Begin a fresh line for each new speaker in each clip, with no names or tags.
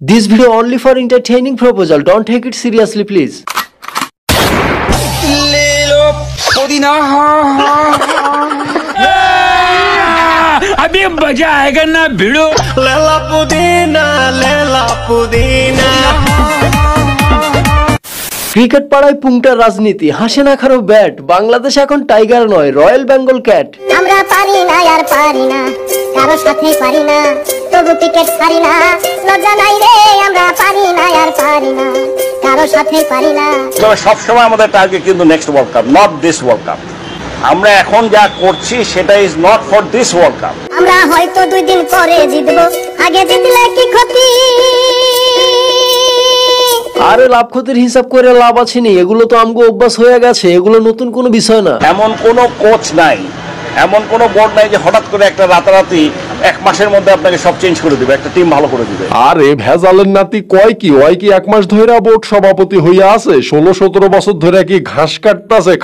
This video only for entertaining proposal. Don't take it seriously, please.
अभी मजा आएगा ना भिड़ो
लेला पुदीना
ক্রিকেট পাড়ায় পুংটা রাজনীতি হাসে না খারো ব্যাট বাংলাদেশ এখন টাইগার নয় রয়্যাল বেঙ্গল ক্যাট
আমরা পারি না আর পারি না কারো সাথে পারি না তবু ক্রিকেট পারি না লজ্জা নাই রে আমরা পারি না আর পারি না কারো সাথে পারি না
তবে সব সময় আমাদের টার্গেট কিন্তু next world cup not this world cup আমরা এখন যা করছি সেটা is not for this world cup
আমরা হয়তো 2 দিন পরে জিতবো আগে জিতলে কি ক্ষতি
আরে লাভ ক্ষতির হিসাব করে লাভ আছে নি এগুলো তো আমগো অভ্যাস হয়ে গেছে এগুলো নতুন কোনো বিষয় না
এমন কোনো কোচ নাই এমন কোনো বোর্ড নাই যে হঠাৎ করে একটা রাতারাতি এক মাসের মধ্যে আপনাকে সব চেঞ্জ করে দিবে একটা টিম ভালো করে দিবে
আরে ভেজালের নাতি কয় কি ওই কি এক মাস ধরে বোর্ড সভাপতি হইয়া আছে 16-17 বছর ধরে কি ঘাস কাটতাছে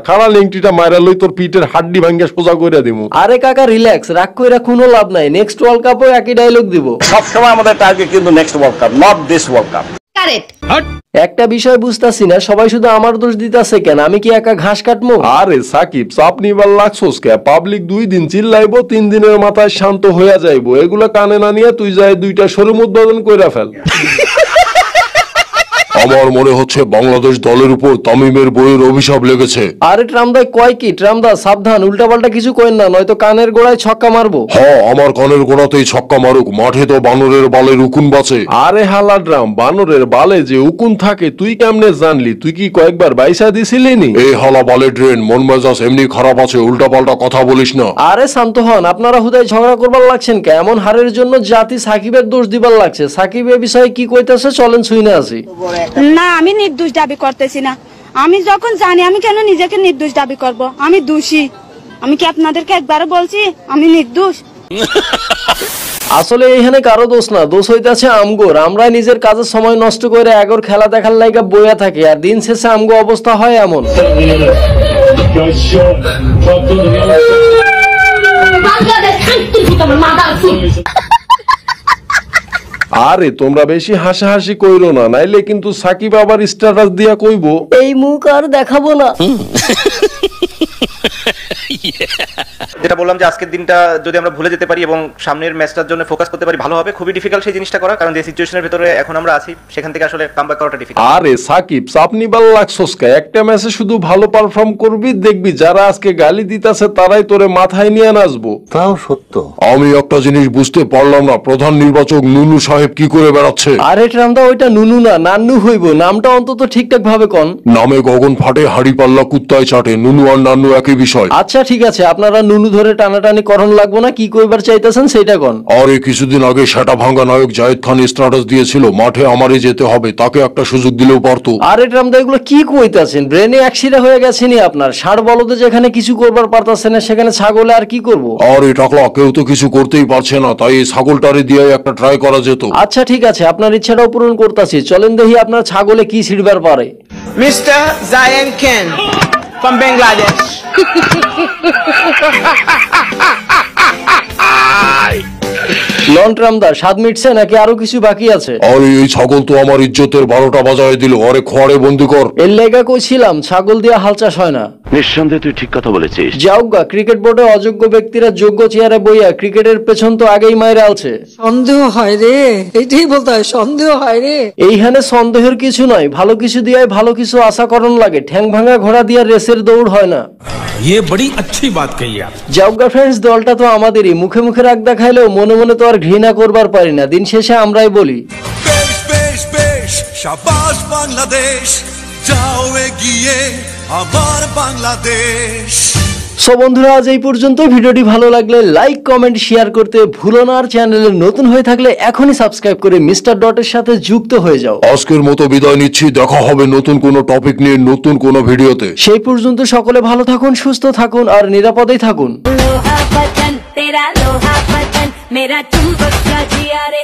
খাড়া লিংটিটা মাইরা লই তোর পিঠের হাড্ডি ভাঙ্গা সোজা কইরা দিমু
আরে কাকা রিল্যাক্স রাগ কইরা কোনো লাভ নাই নেক্সট ওয়ার্ল্ড কাপও একই ডায়লগ দিব
সব সময় আমাদের টার্গেট কিন্তু next world cup not this world cup
একটা বিষয় বুঝতাছি না সবাই শুধু আমার দোষ দিতাছে কেন আমি কি একা ঘাস কাটমু
আরে সাকিব চাপ নিবার লাগছস কে পাবলিক 2 দিন চিল্লাইবো 3 দিনের মাথায় শান্ত হইয়া যাইবো এগুলা কানে না নিয়ে তুই যাই 2টা শোরুম উদ্বোধন কইরা ফেল আমার মনে হচ্ছে বাংলাদেশ দলের উপর তামিমের বইয়ের অভিশাপ লেগেছে
আরে ট্রামদা কয় কি ট্রামদা সাবধান উল্টাপাল্টা কিছু কইন না নয়তো কানের গোড়ায় ছক্কা মারবো
হ্যাঁ আমার কানের গোড়াতেই ছক্কা মারুক মাঠে তো বানরের বালে উকুন বাঁচে আরে হালা ড্রাম বানরের বালে যে উকুন থাকে তুই কেমনে জানলি তুই কি কয়েকবার বাইসা দিছিলি নি এই হালা বালে ড্রেন মন মেজাজ এমনি খারাপ আছে উল্টাপাল্টা কথা বলিস না
আরে শান্ত হন আপনারা হুদায় ঝগড়া করবার লাগছেন কে এমন হারের জন্য জাতি সাকিবের দোষ দিবার লাগছে সাকিব এই বিষয়ে কি কইতাছে চলেন শুইনা আসি
না আমি নির্দোষ দাবি করতেছি না আমি যখন জানি আমি কেন নিজেকে নির্দোষ দাবি করব আমি দোষী আমি কি আপনাদেরকে একবারও বলছি আমি নির্দোষ
আসলে এখানে কারো দোষ না দোষ হইতাছে আমগোর আমরা নিজের কাজের সময় নষ্ট করে এগোর খেলা দেখার লাইগা বইয়া থাকি আর দিন শেষে আমগো অবস্থা হয় এমন
আরে তোমরা বেশি হাসাহাসি কইরো না নাইলে কিন্তু সাকিব আবার স্ট্যাটাস দিয়া কইবো
এই মুখ আর দেখাবো না
যেটা বললাম যে আজকের দিনটা যদি আমরা ভুলে যেতে পারি এবং সামনের ম্যাচটার জন্য ফোকাস করতে পারি ভালো হবে খুবই ডিফিকাল্ট সেই জিনিসটা করা কারণ যে সিচুয়েশনের ভিতরে এখন আমরা আছি সেখান থেকে আসলে কামব্যাক করাটা ডিফিকাল্ট
আরে সাকিব চাপ নিবার লাগছস কে একটা ম্যাচে শুধু ভালো পারফর্ম করবি দেখবি যারা আজকে গালি দিতাছে তারাই তোরে মাথায় নিয়ে নাচবো
তাও সত্য
আমি একটা জিনিস বুঝতে পারলাম না প্রধান নির্বাচক নুনু সাহেব কি করে বেড়াচ্ছে
আরে ট্রামদা ওইটা নুনু না নান্নু হইব নামটা অন্তত ঠিকঠাক ভাবে কোন
নামে গগন ফাটে হাড়ি পাল্লা কুত্তায় চাটে নুনু আর নান্নু একই বিষয়
আচ্ছা ঠিক আছে আপনারা নুনু ধরে টানাটানি করণ লাগবো না কি কইবার চাইতেছেন সেটা কোন
আরে কিছুদিন আগে সেটা ভাঙ্গা নায়ক জায়েদ খান স্ট্যাটাস দিয়েছিল মাঠে আমারই যেতে হবে তাকে একটা সুযোগ দিলেও পারতো
আরে ট্রামদা এগুলো কি কইতাছেন ব্রেনে অ্যাক্সিডেন্ট হয়ে গেছেনি আপনার ষাড় বলদে যেখানে কিছু করবার পারতাছেন না সেখানে ছাগলে আর কি করব
আরে টাকলা কেউ তো কিছু করতেই পারছে না তাই এই ছাগলটারে দিয়ে একটা ট্রাই করা যেত
আচ্ছা ঠিক আছে আপনার ইচ্ছাটাও পূরণ করতেছি চলেন দেখি আপনার ছাগলে কি ছিড়বার পারে
Mr. Zayan Khan from Bangladesh
লন ট্রামদা স্বাদ মিটছে নাকি আরো কিছু বাকি আছে
আরে এই ছাগল তো আমার ইজ্জতের 12টা বাজায় দিল আরে খোয়ারে বন্দি কর
এর লেগা কইছিলাম ছাগল দিয়া হাল চাষ হয় না
নিঃসন্দেহে তুই ঠিক কথা বলেছিস
যাওগা ক্রিকেট বোর্ডে অযোগ্য ব্যক্তিরা যোগ্য চেয়ারে বইয়া ক্রিকেটের পেছন তো আগেই মাইরে আলছে
সন্দেহ হয় রে এটাই বলতে হয় সন্দেহ হয় রে
এইখানে সন্দেহের কিছু নয় ভালো কিছু দিয়ে ভালো কিছু আশা করণ লাগে ঠ্যাং ভাঙা ঘোড়া দিয়া রেসের দৌড় হয় না
ये बड़ी अच्छी बात कही आप
যাওগা ফ্রেন্ডস দলটা তো আমাদেরই মুখে মুখে রাগ দেখাইলেও মনে মনে তো আর ঘৃণা করবার পারি না দিন শেষে আমরাই বলি
বেশ বেশ বেশ শাবাশ বাংলাদেশ যাও এগিয়ে আমার বাংলাদেশ
সো বন্ধুরা আজ এই পর্যন্ত ভিডিওটি ভালো লাগলে লাইক কমেন্ট শেয়ার করতে ভুলো না আর চ্যানেলে নতুন হয়ে থাকলে এখনই সাবস্ক্রাইব করে মিস্টার ডটের সাথে যুক্ত হয়ে যাও
আজকের মতো বিদায় নিচ্ছি দেখা হবে নতুন কোনো টপিক নিয়ে নতুন কোনো ভিডিওতে
সেই পর্যন্ত সকলে ভালো থাকুন সুস্থ থাকুন আর নিরাপদেই থাকুন
লোহা বচন তেরা লোহা বচন মেরা চুম্বক কা জিয়া রে